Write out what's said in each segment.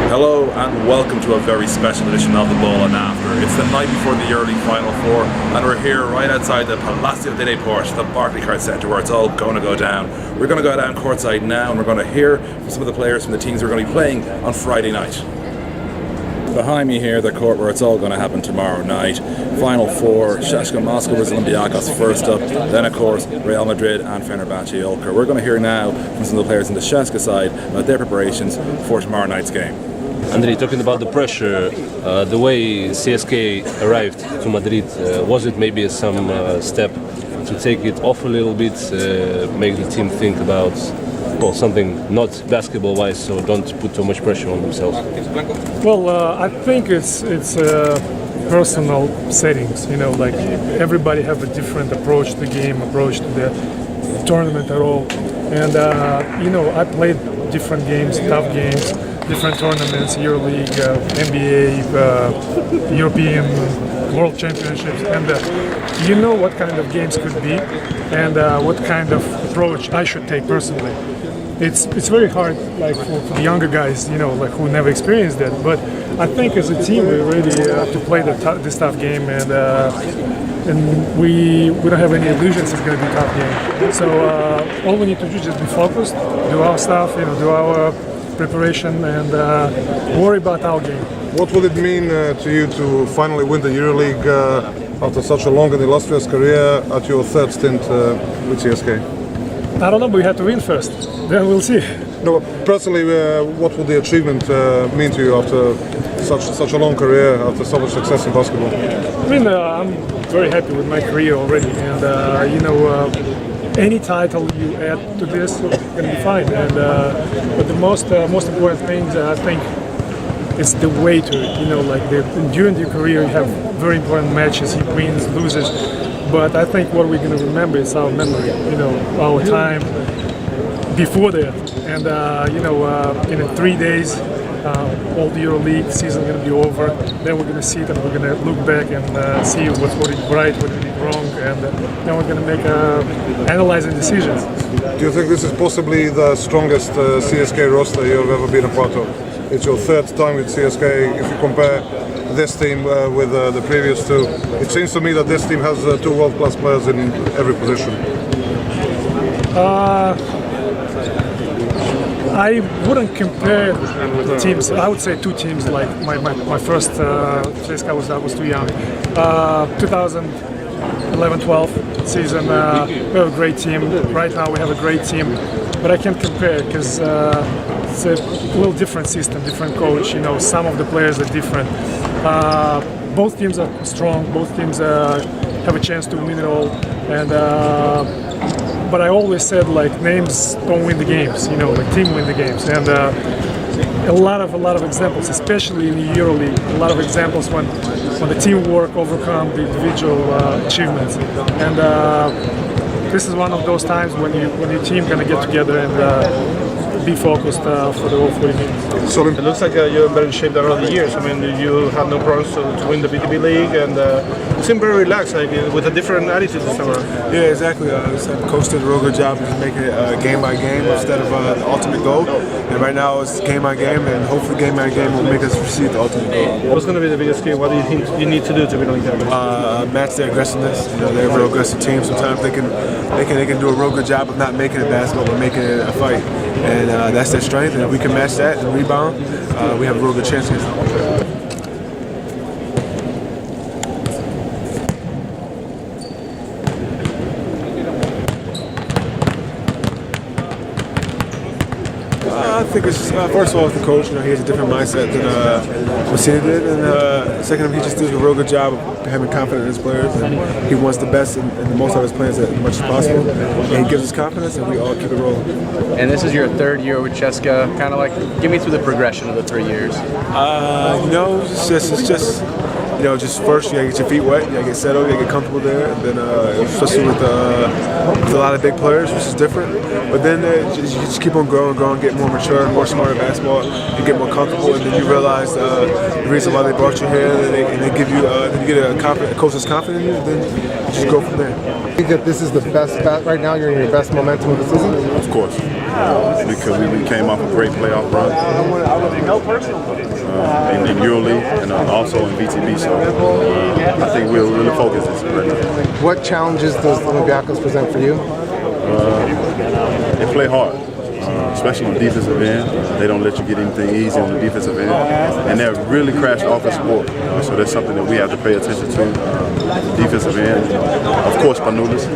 Hello and welcome to a very special edition of the Ballin After. It's the night before the Euroleague Final Four and we're here right outside the Palacio de Deportes, the Barclaycard Centre, where it's all going to go down. We're going to go down courtside now and we're going to hear from some of the players from the teams who are going to be playing on Friday night. Behind me here, the court where it's all going to happen tomorrow night. Final Four, CSKA Moscow vs Olympiacos first up, then of course Real Madrid and Fenerbahce Ulker. We're going to hear now from some of the players on the CSKA side about their preparations for tomorrow night's game. Andrei, talking about the pressure, the way CSKA arrived to Madrid, was it maybe some step to take it off a little bit, make the team think about something not basketball-wise, so don't put too much pressure on themselves? Well, I think it's personal settings. You know, like everybody have a different approach to the game, approach to the tournament at all. And you know, I played different games, tough games, different tournaments, Euroleague, NBA, European World Championships, and you know what kind of games could be, and what kind of approach I should take personally. It's very hard, like for the younger guys, you know, like who never experienced that. But I think as a team, we really have to play this tough game, and we don't have any illusions it's going to be a tough game. So all we need to do is just be focused, do our stuff, you know, do our preparation, and worry about our game. What would it mean to you to finally win the Euroleague after such a long and illustrious career at your third stint with CSKA? I don't know, but we have to win first. Then we'll see. No, personally, what would the achievement mean to you after such a long career, after so much success in basketball? I mean, I'm very happy with my career already, and you know, any title you add to this is going to be fine. And but the most important thing, I think, is the way to it. You know, like during your career, you have very important matches, you wins, loses. But I think what we're going to remember is our memory. You know, our time before that, and you know, in 3 days, all the Euroleague season is going to be over. Then we're going to see it, and we're going to look back and see what is right, what is wrong, and then we're going to make analyzing decisions. Do you think this is possibly the strongest CSKA roster you've ever been a part of? It's your third time with CSKA. If you compare this team with the previous two, it seems to me that this team has two world-class players in every position. I wouldn't compare teams. I would say two teams. Like my first CSKA I was too young. 2011-12 season, we have a great team. Right now we have a great team, but I can't compare because it's a little different system, different coach. You know, some of the players are different. Both teams are strong. Both teams have a chance to win it all. And but I always said, like, names don't win the games. You know, like team win the games. And a lot of examples, especially in the Euroleague, a lot of examples when the teamwork overcome the individual achievements. And this is one of those times when your team gonna get together and be focused for the whole 40 minutes. So it looks like you're in better shape than other years. I mean, you had no problems to win the BTB League, and you seem very relaxed, like with a different attitude this time around. Yeah, exactly. The coach did a real good job of making it game by game instead of the ultimate goal. And right now it's game by game, and hopefully game by game will make us receive the ultimate goal. What's going to be the biggest key? What do you think you need to do to be like that? Match their aggressiveness. You know, they're a real aggressive team. Sometimes they can do a real good job of not making it basketball, but making it a fight. And that's their strength, and if we can match that and rebound, we have a real good chance here. I think it's first of all, the coach. You know, he has a different mindset than Messina did, and second, he just does a real good job of having confidence in his players, and he wants the best and the most out of his players as much as possible. And he gives us confidence, and we all keep it rolling. And this is your third year with CSKA. Kind of like, give me through the progression of the 3 years. You know, it's just. You know, just first you gotta get your feet wet, you gotta get settled, you gotta get comfortable there, and then especially with a lot of big players, which is different. But then you just keep on growing, get more mature, more smart at basketball, you get more comfortable, and then you realize the reason why they brought you here, and they give you, then you get a coach that's confident in you, and then you just go from there. I think that this is the best, right now you're in your best momentum of the season? Of course. because we came off a great playoff run in Euroleague and also in VTB. So I think we'll really focus this right now. What challenges does Olympiacos present for you? They play hard, especially on the defensive end. They don't let you get anything easy on the defensive end. And they're really crash offensive board. So that's something that we have to pay attention to. Defensive end, of course, Panulis.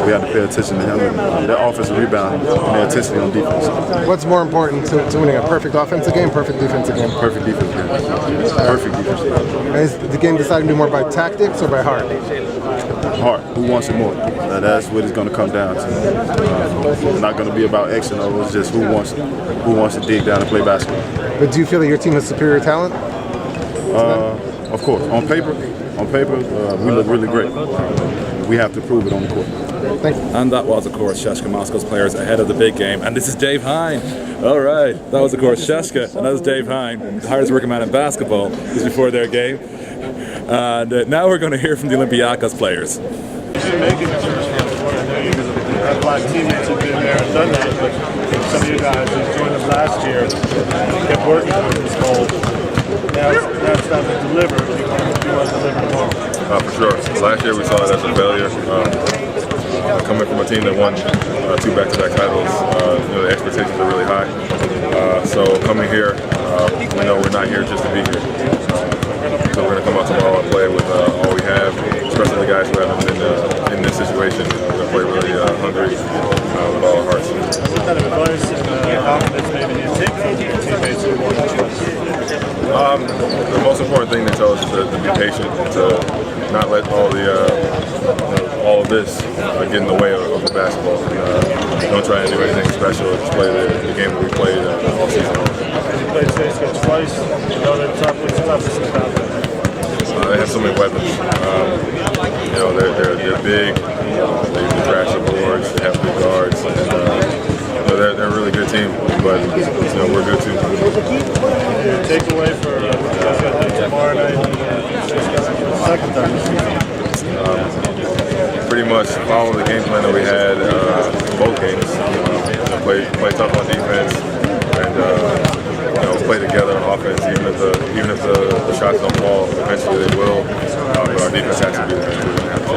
We have to pay attention to him. Their offensive rebound and their intensity on defense. What's more important to winning, a perfect offensive game, perfect defensive game? Perfect defense game. Perfect defense game. Is the game decided to be more by tactics or by heart? Heart. Who wants it more? That's what it's going to come down to. It's not going to be about X and O. It's just who wants to dig down and play basketball. But do you feel that your team has superior talent? Of course. On paper, we look really great. We have to prove it on the court. And that was, of course, CSKA Moscow's players ahead of the big game. And this is Dave Hine. All right. That was, of course, CSKA, and that was Dave Hine, the hardest working man in basketball, just before their game. And now we're going to hear from the Olympiacos players. A lot of teammates have been there and done that, but some of you guys who joined us last year kept working on this goal. Now it's time to deliver. You want to deliver more. For sure. Last year we saw it as a failure. Coming from a team that won 2 back-to-back titles, the expectations are really high. So coming here, we know we're not here just to be here. So we're going to come out tomorrow and play with all we have, especially the guys who haven't been in this situation. We're going to play really hungry with all our hearts. What kind of advice and confidence maybe you take from your teammates who won the The most important thing they tell us is to be patient, to not let all of this get in the way of the basketball. Don't try and do anything special. Just play the game that we played all season long. You played CSKA twice. You know they're tough. What's the toughest about them? They have so many weapons. They're big. They crash the boards. They have good guards. And, they're a really good team, but we're good too. Your takeaway for tomorrow night, second time. Pretty much follow the game plan that we had both games. Play tough on defense and play together on offense. Even if the shots don't fall, eventually they will. But our defense has to be there. We're gonna have to.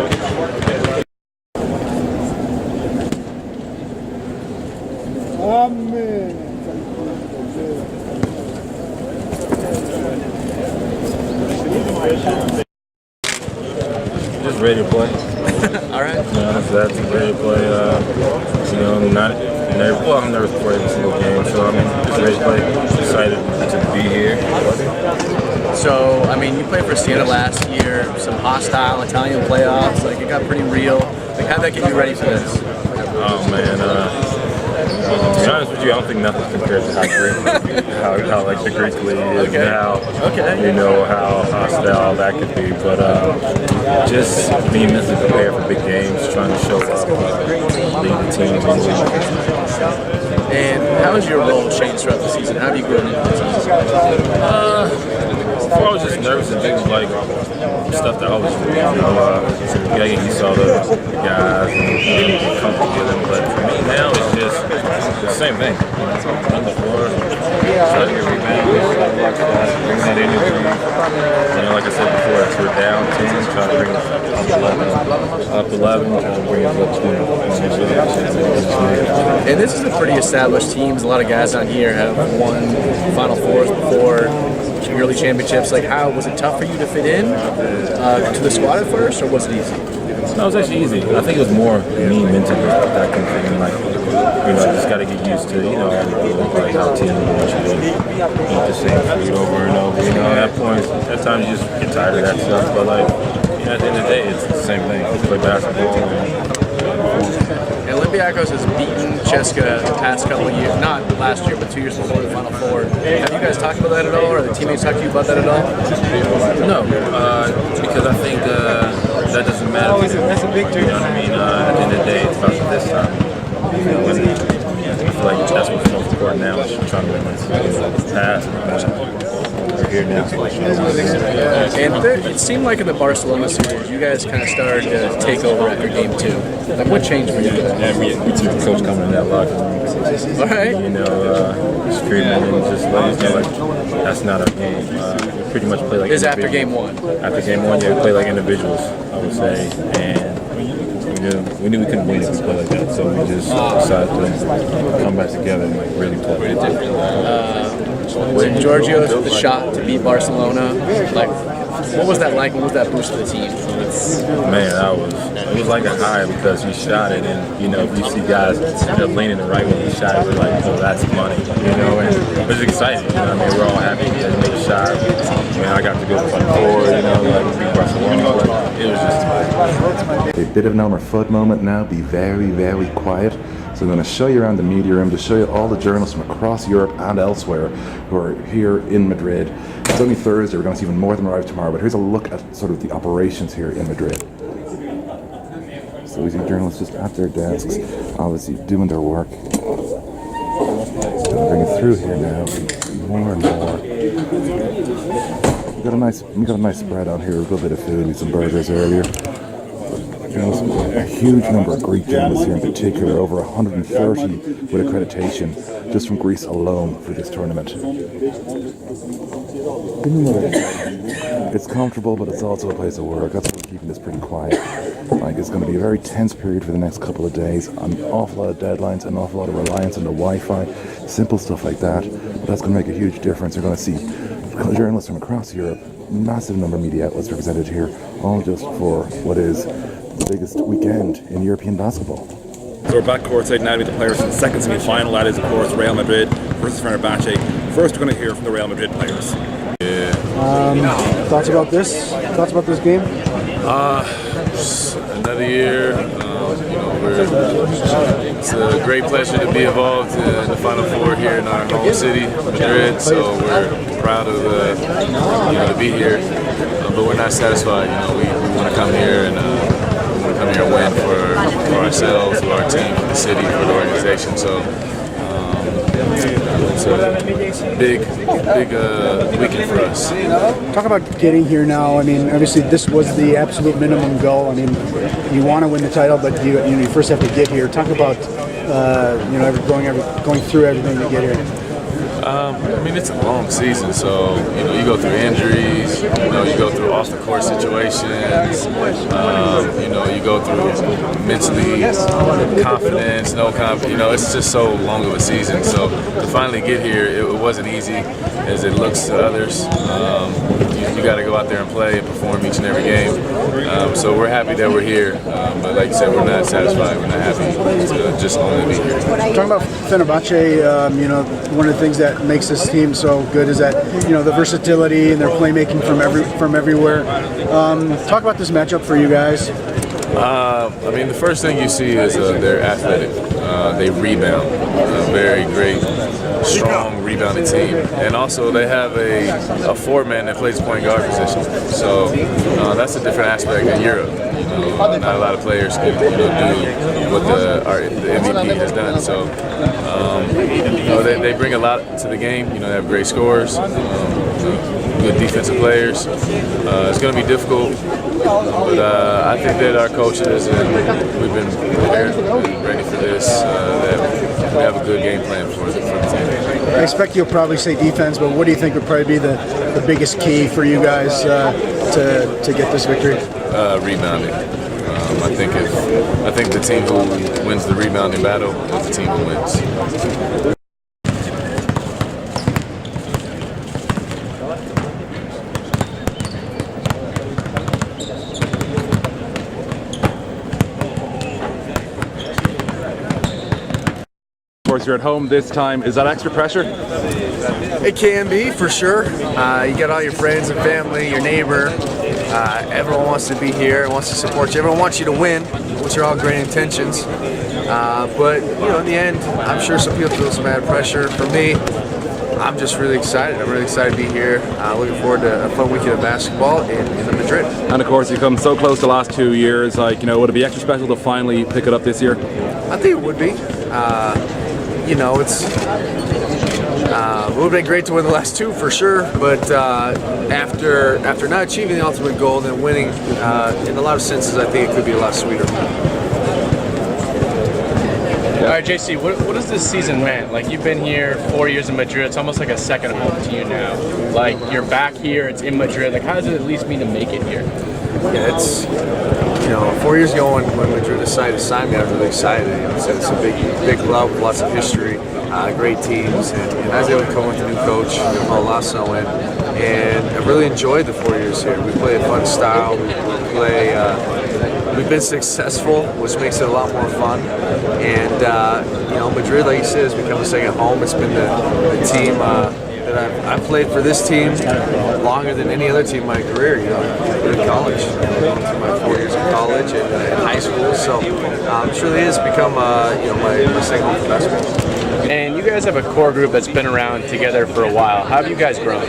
Just ready to play. All right. That's ready to play. Not nervous. Well, I'm nervous before every single game, so I'm just ready to play. Excited to be here. So, you played for Siena last year, some hostile Italian playoffs. Like, it got pretty real. Like, how'd that get you ready for this? Oh man. To be honest with you, I don't think nothing compares to how like the Greek league is, and how how hostile that could be. But just being mentally prepared for big games, trying to show up, lead the team. And how has your role changed throughout the season? How have you grown into the season? Before I was just nervous and things like stuff that I always do. You saw the guys and get comfortable with them. But for me now, it's just the same thing. Run the floor, try to get rebounds, bring that energy. Like I said before, if we're down 10, try to bring us up 11, try to bring us up 20. And this is a pretty established team. A lot of guys on here have won Final Fours before, Euroleague championships. Like, how was it tough for you to fit in to the squad at first, or was it easy? No, it was actually easy. I think it was more me mentally that kind of thing. Like, just got to get used to, like how teams want you to eat the same food over and over. At times you just get tired of that stuff. But at the end of the day, it's the same thing. You play basketball. And Olympiacos has beaten CSKA the past couple of years, not last year, but 2 years before the Final Four. Have you guys talked about that at all, or the teammates talked to you about that at all? No, because I think that doesn't matter. You know what I mean? At the end of the day, it's about this time. I feel like that's what's most important now, is trying to win this past. here now. And it seemed like in the Barcelona series, you guys kind of started to take over after game 2. Like, what changed for you guys? Yeah, we took the coach coming in that locker room. All right. You know, screaming and just letting us know, like, that's not our game. We pretty much play like This is after game 1. After game 1, yeah, we play like individuals, I would say. And we knew we couldn't win if we played like that. So we just decided to come back together and like really play. When Giorgio took the shot to beat Barcelona, like, what was that like? What was that boost to the team? Man, it was like a high because he shot it, and you know, if you see guys leaning the right when he shot it, we're like, oh, that's money, you know, and it was exciting. You know, I mean, we're all happy that he made a shot. I mean, I got to go to the Final Four, you know, like beat Barcelona. Like, it was just a bit of an Elmer Fudd moment now. Be very, very quiet. So I'm going to show you around the media room to show you all the journalists from across Europe and elsewhere who are here in Madrid. It's only Thursday, we're going to see even more of them arrive tomorrow, but here's a look at sort of the operations here in Madrid. So we see journalists just at their desks, obviously doing their work. Going to bring it through here now, more and more. We got a nice spread on here, a little bit of food, some burgers earlier. A huge number of Greek journalists here in particular, over 130 with accreditation just from Greece alone for this tournament. It's comfortable, but it's also a place of work. That's why we're keeping this pretty quiet. Like, it's going to be a very tense period for the next couple of days. An awful lot of deadlines, an awful lot of reliance on the Wi-Fi, simple stuff like that. But that's going to make a huge difference. You're going to see journalists from across Europe, massive number of media outlets represented here, all just for what is the biggest weekend in European basketball. So we're back courtside now to meet the players in the second semi-final. That is, of course, Real Madrid versus Fenerbahce. First, we're going to hear from the Real Madrid players. Thoughts about this? Thoughts about this game? Another year. It's a great pleasure to be involved in the Final Four here in our home city, Madrid. So we're proud of to be here, but we're not satisfied. We want to come here and win for ourselves, for our team, for the city, for the organization. So it's a big weekend for us. Talk about getting here now. I mean, obviously this was the absolute minimum goal. I mean, you want to win the title, but you first have to get here. Talk about going through everything to get here. I mean, it's a long season, so you go through injuries, you go through off the court situations, you go through mentally confidence, no confidence. It's just so long of a season. So to finally get here, it wasn't easy as it looks to others. You got to go out there and play and perform each and every game. So we're happy that we're here, but like you said, we're not satisfied. We're not happy to just only be here. Talking about Fenerbahce, one of the things that makes this team so good is that the versatility and their playmaking from everywhere. Talk about this matchup for you guys. I mean, the first thing you see is they're athletic. They rebound. Very great, strong rebounding team. And also they have a four-man that plays point guard position. So that's a different aspect in Europe. Not a lot of players can do what the MVP has done. So they bring a lot to the game. They have great scorers, good defensive players. It's going to be difficult, but I think that our coaches and we've been prepared and ready for this. That we have a good game plan for the team. I expect you'll probably say defense, but what do you think would probably be the biggest key for you guys to get this victory? Rebounding. I think the team who wins the rebounding battle is the team who wins. Of course, you're at home this time. Is that extra pressure? It can be, for sure. You got all your friends and family, your neighbor. Everyone wants to be here, wants to support you. Everyone wants you to win, which are all great intentions. But in the end, I'm sure some people feel some added pressure. For me, I'm just really excited. I'm really excited to be here. Looking forward to a fun weekend of basketball in Madrid. And of course, you come so close the last 2 years. Would it be extra special to finally pick it up this year? I think it would be. It's It would have been great to win the last two for sure, but after not achieving the ultimate goal and then winning, in a lot of senses, I think it could be a lot sweeter. All right, Jaycee, what has this season meant? Like, you've been here 4 years in Madrid. It's almost like a second home to you now. Like, you're back here. It's in Madrid. Like, how does it at least mean to make it here? Yeah, it's 4 years ago when Madrid decided to sign me, I was really excited. It's a big club with lots of history, great teams, and I was able to come with a new coach, Paul Lasso, and I really enjoyed the 4 years here. We play a fun style. We've been successful, which makes it a lot more fun. And Madrid, like you said, has become a second home. It's been the team that I've played for this team longer than any other team in my career. In college, my 4 years in college and high school. So it really has become my second home for basketball. And you guys have a core group that's been around together for a while. How have you guys grown?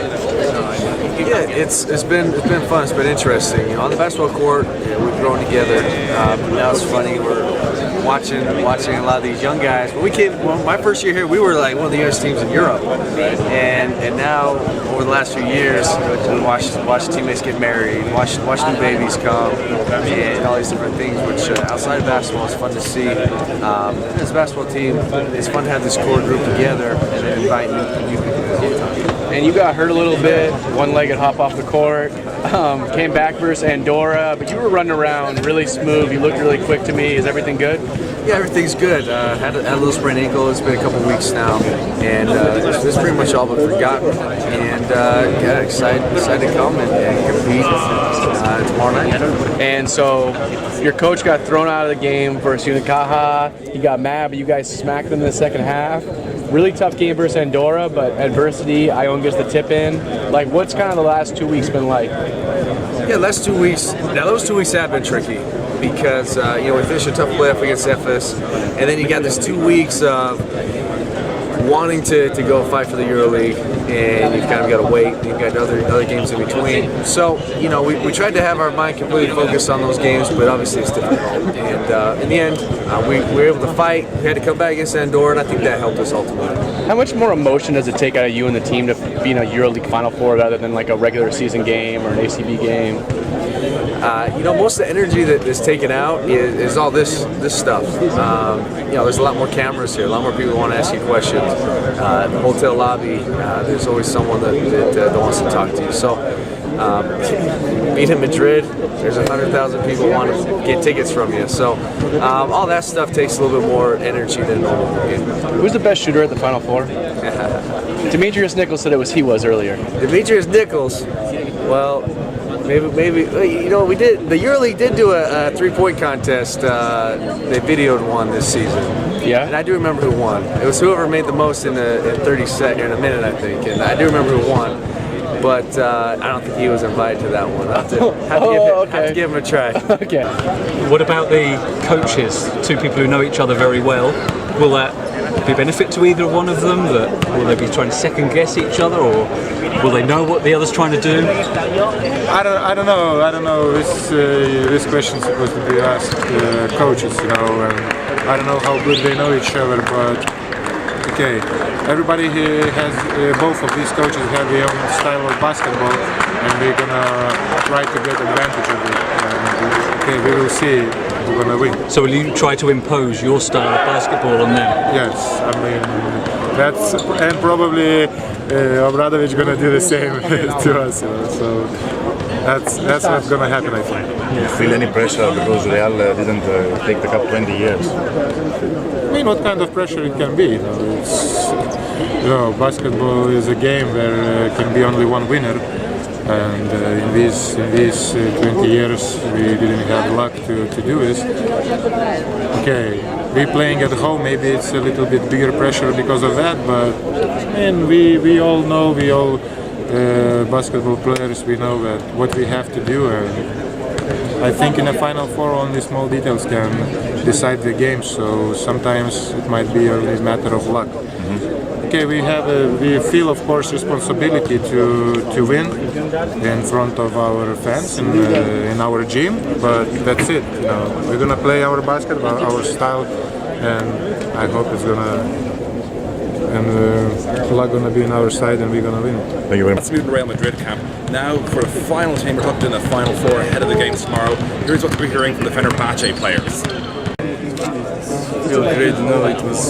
Yeah, it's been fun. It's been interesting. On the basketball court, we've grown together. Now it's funny. We're watching a lot of these young guys. When my first year here, we were like one of the youngest teams in Europe, and now over the last few years, we watch teammates get married, watch new babies come, and all these different things. Which outside of basketball is fun to see. As a basketball team, it's fun to have this core group together and then invite new people. And you got hurt a little bit, one-legged hop off the court, came back versus Andorra, but you were running around really smooth. You looked really quick to me. Is everything good? Yeah, everything's good. Had a little sprained ankle. It's been a couple weeks now, and it's pretty much all but forgotten. And excited to come and compete tomorrow night. And so your coach got thrown out of the game versus Unicaja. He got mad, but you guys smacked them in the second half. Really tough game versus Andorra, but adversity, Ion gets the tip in. Like, what's kind of the last 2 weeks been like? Yeah, last 2 weeks. Now, those 2 weeks have been tricky because, we finished a tough playoff against FS, and then you got this 2 weeks of wanting to go fight for the Euroleague, and you've kind of got to wait. You've got other games in between. So, we tried to have our mind completely focused on those games, but obviously it's difficult. And in the end, we were able to fight. We had to come back against Andorra, and I think that helped us ultimately. How much more emotion does it take out of you and the team to be in a EuroLeague Final Four rather than like a regular season game or an ACB game? Most of the energy that is taken out is all this stuff. There's a lot more cameras here, a lot more people want to ask you questions. The hotel lobby, there's always someone that wants to talk to you. So, being in Madrid, there's 100,000 people want to get tickets from you. So, all that stuff takes a little bit more energy than a normal game. Who's the best shooter at the Final Four? Demetrius Nichols said he was earlier. Demetrius Nichols, well, maybe we did. The EuroLeague did do a three-point contest. They videoed one this season. Yeah. And I do remember who won. It was whoever made the most in 30 seconds, in a minute, I think. And I do remember who won. But I don't think he was invited to that one. I'll have to give him a try. Okay. What about the coaches? Two people who know each other very well. Will that be a benefit to either one of them? Will they be trying to second guess each other, or will they know what the other's trying to do? I don't know. This question's supposed to be asked coaches, and I don't know how good they know each other, but okay. Everybody here has both of these coaches have their own style of basketball, and they're gonna try to get advantage of it. And, okay, we will see who's gonna win. So will you try to impose your style of basketball on them? Yes, I mean that's, and probably Obradovic gonna do the same to us. So that's what's gonna happen, I think. Do you feel any pressure because Real didn't take the cup 20 years? I mean, what kind of pressure it can be? Basketball is a game where can be only one winner, and in these 20 years we didn't have luck to do this. Okay, we playing at home, maybe it's a little bit bigger pressure because of that, but I mean, we all know, basketball players, we know that what we have to do. I think in a Final Four only small details can decide the game, so sometimes it might be only a matter of luck. Okay, we feel of course responsibility to win in front of our fans and in our gym, but that's it. We're gonna play our basketball, our style, and I hope it's gonna and Allah gonna be on our side, and we're gonna win. Thank you very much. Let's move to Real Madrid camp. Now for the final team, we're tucked in the Final Four ahead of the games tomorrow. Here's what we're hearing from the Fenerbahce players. I feel great, it was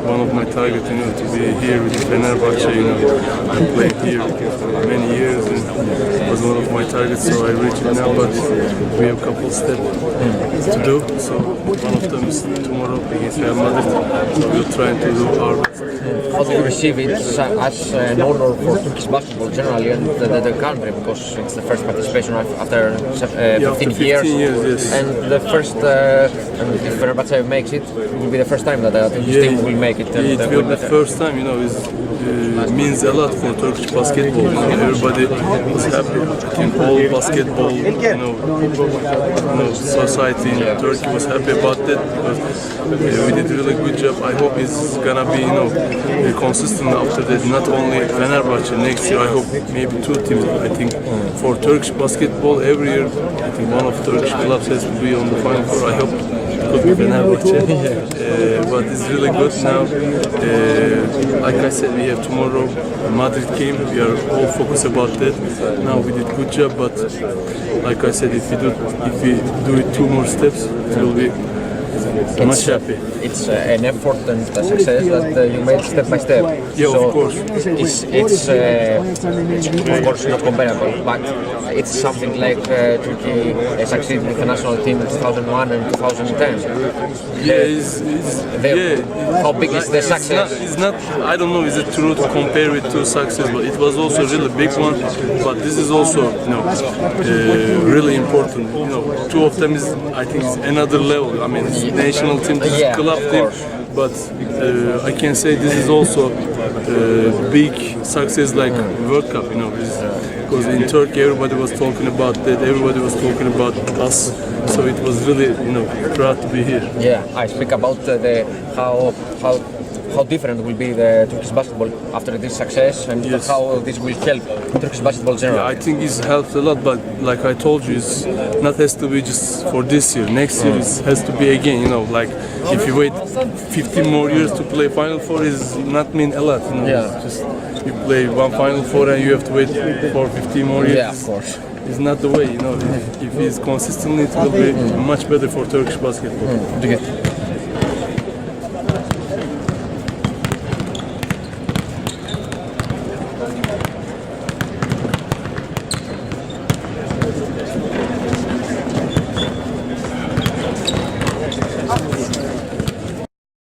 one of my targets, to be here with Fenerbahce, I played here for many years and it was one of my targets, so I reached it now, but we have a couple of steps to do, so one of them is tomorrow against Real Madrid, so we'll try to do our best. How do you receive it as an honor for Turkish basketball generally and the country, because it's the first participation after 15 years, yes. And the first, and if Fenerbahce makes it, it will be the first time that the Turkish team will make it. It will be the first time, it means a lot for Turkish basketball. Everybody was happy. I think all basketball, society in Turkey was happy about that because we did a really good job. I hope it's gonna be, consistent after that. Not only Fenerbahce next year. I hope maybe 2 teams. I think for Turkish basketball every year, I think one of Turkish clubs has to be on the Final Four. I hope it could be Fenerbahce. But it's really good now. Like I said, we have tomorrow a Madrid game. We are all focused about that. Now we did good job, but like I said, if we do it 2 more steps, it will be much happy. It's an effort and a success that you made step by step. Yeah, so of course. It's of course not comparable, but it's something like Turkey succeeded with the national team in 2001 and 2010. How big is the success? It's not. I don't know. Is it true to compare it to success? But it was also a really big one. But this is also, really important. 2 of them is, I think, it's another level. I mean, it's national team, this is club team. But I can say this is also big success like World Cup. Because in Turkey everybody was talking about that. Everybody was talking about us. So it was really, proud to be here. Yeah, I speak about how different will be the Turkish basketball after this success, and how this will help Turkish basketball generally. Yeah, I think it's helped a lot, but like I told you, it's not has to be just for this year. Next year it has to be again. Like if you wait 15 more years to play Final Four, is not mean a lot. Just you play one Final Four and you have to wait for 15 more years. Yeah, of course. It's not the way. If it's consistently, it will be much better for Turkish basketball.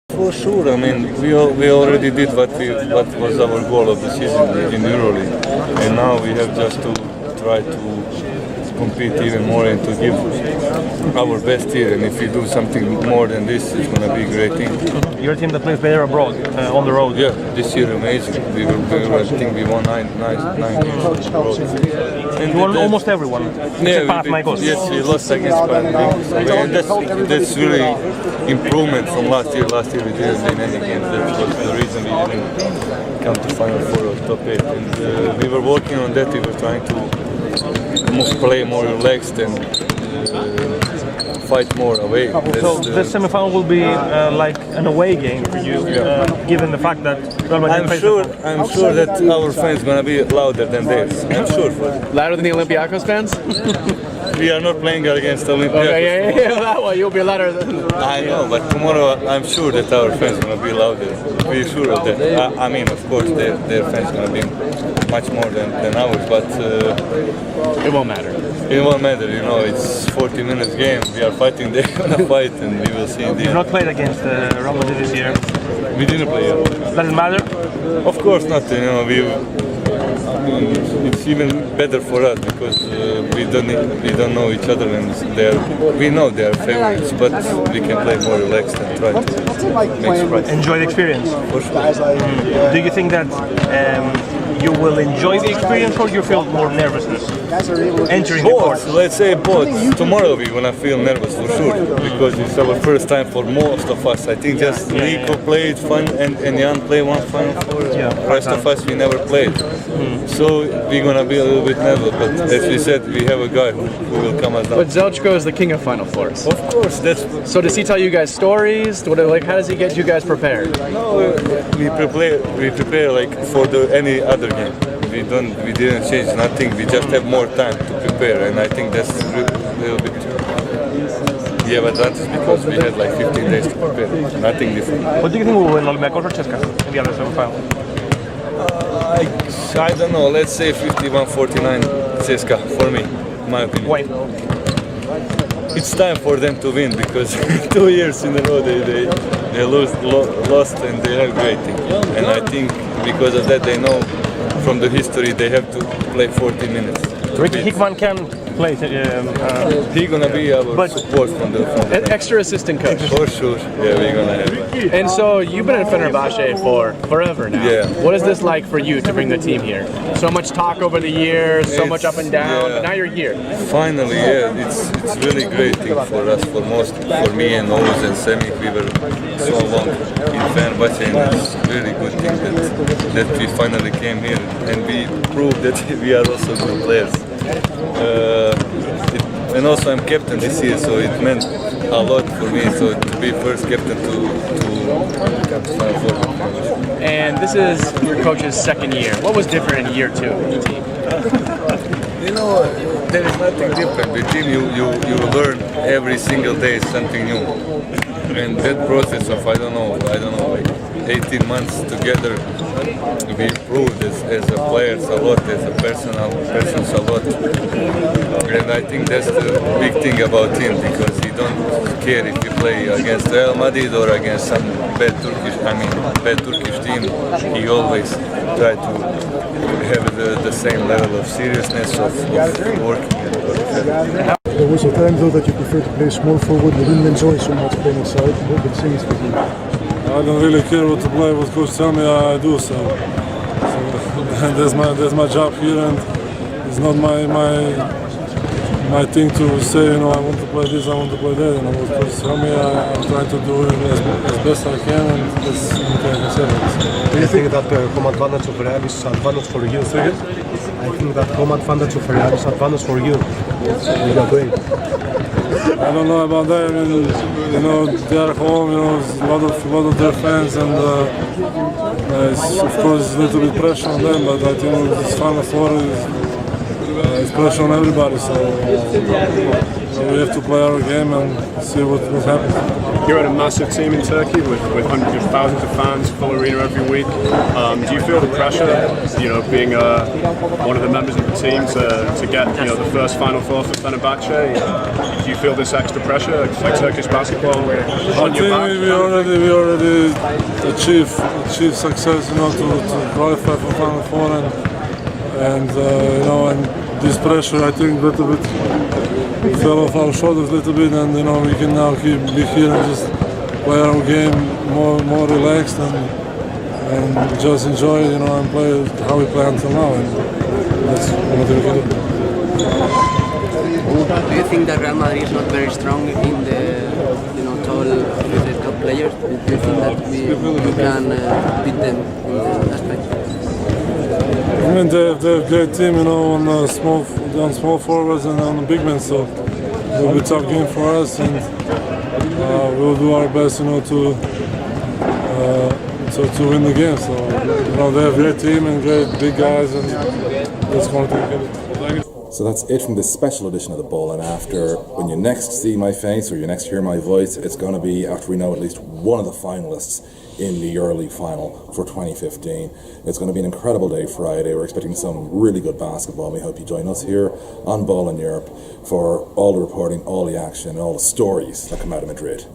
For sure, I mean, we already did what was our goal of the season in Euroleague, and now we have just to try to compete even more and to give our best here. And if we do something more than this, it's going to be a great team. You're a team that plays better abroad, on the road. Yeah, this year amazing. I think we won 9 games on the road. And you won almost everyone. Yes, we lost against Panathinaikos. And that's really improvement from last year. Last year we didn't win any games. That was the reason we didn't come to Final Four or top 8. And we were working on that. We were trying to play more relaxed and fight more away. So the semi-final will be like an away game for you, given the fact that Real Madrid I'm sure that our fans gonna be louder than theirs. I'm sure for it. Louder than the Olympiacos fans? We are not playing against Olympiacos. Okay, yeah, that one you'll be louder than. I know, but tomorrow I'm sure that our fans gonna be louder. We're sure of that. I mean, of course, their fans gonna be much more than ours, but it won't matter. It won't matter, it's 40 minutes game. We are fighting, they're gonna fight, and we will see. You've not played against Real Madrid this year. We didn't play yet. Does it matter? Of course not. It's even better for us because we don't know each other, and we know they are favorites, but we can play more relaxed and try to make surprise. Enjoy the experience. For sure. Do you think that you will enjoy the experience, or you feel more nervousness entering the court? Both, let's say both. Tomorrow we're gonna feel nervous for sure because it's our first time for most of us. I think just Nico played fun and Jan played one Final Four. Rest of us we never played. So we're gonna be a little bit nervous, but as we said, we have a guy who will come us down. But Zelchko is the king of Final Fours. Of course, that's. So does he tell you guys stories? How does he get you guys prepared? No, we prepare like for any other game. We didn't change nothing. We just have more time to prepare, and I think that's a little bit. We have advantage because we had like 15 days to prepare. Nothing different. What do you think will win Olympiacos or CSKA in the other semifinal? I don't know. Let's say 51-49 CSKA for me, in my opinion. Why? It's time for them to win because 2 years in a row they lost and they are great team. And I think because of that they know from the history they have to play 40 minutes. Ricky Hickman can play. He's gonna be our support from the extra assistant coach. For sure. Yeah, we're gonna have. And so you've been in Fenerbahce for forever now. Yeah. What is this like for you to bring the team here? So much talk over the years, so much up and down, but now you're here. Finally, yeah, it's really great thing for us, for me and Ogus and Semi. We were so long in Fenerbahce, and it's really good thing that we finally came here and we proved that we are also good players. And also I'm captain this year, so it meant a lot for me. So to be first captain to come to Final Four. And this is your coach's second year. What was different in year 2 of the team? You know, there is nothing different. With team, you learn every single day something new, and that process of I don't know, like 18 months together, we improved as a players a lot, as a persons a lot, and I think that's the big thing about him because he don't care if you play against Real Madrid or against some bad Turkish team. He always try to have the same level of seriousness of working. There was a time though that you preferred to play small forward. You didn't enjoy so much playing inside. What would change for you? I don't really care what to play. What coach tell me, I do so. That's my job here, and it's not my thing to say. You know, I want to play this, I want to play that. And what coach tell me, I'm trying to do it as best I can, and that's okay. Do you think that home advantage of Real is advantage for you? I think that home advantage of Real is advantage for you. In a way. I don't know about that. I mean, you know, they are home. You know, a lot of their fans, and it's, of course, a little bit pressure on them. But I think this Final Four is pressure on everybody. So we have to play our game and see what happens. You're at a massive team in Turkey with hundreds of thousands of fans, full arena every week. Do you feel the pressure, you know, being one of the members of the team to get, you know, the first Final Four for Fenerbahce? Do you feel this extra pressure, like Turkish basketball, on your back? We already achieved success, you know, to qualify for Final Four, and you know, and this pressure, I think, a little bit fell off our shoulders a little bit, and you know, we can now be here and just play our game more relaxed and just enjoy, you know, and play how we play until now, and that's what we can do. Do you think that Real Madrid is not very strong in the, you know, with the top players? Do you think that we can beat them in that aspect? I mean, they have a great team, you know, on small forwards and on the big men, so it will be a tough game for us, and we'll do our best, you know, to win the game. So, you know, they have a great team and great big guys, and that's going to take it. So that's it from this special edition of the Ballin After. When you next see my face or you next hear my voice, it's going to be after we know at least one of the finalists in the Euroleague Final for 2015. It's going to be an incredible day Friday. We're expecting some really good basketball. We hope you join us here on Ballin Europe for all the reporting, all the action, and all the stories that come out of Madrid.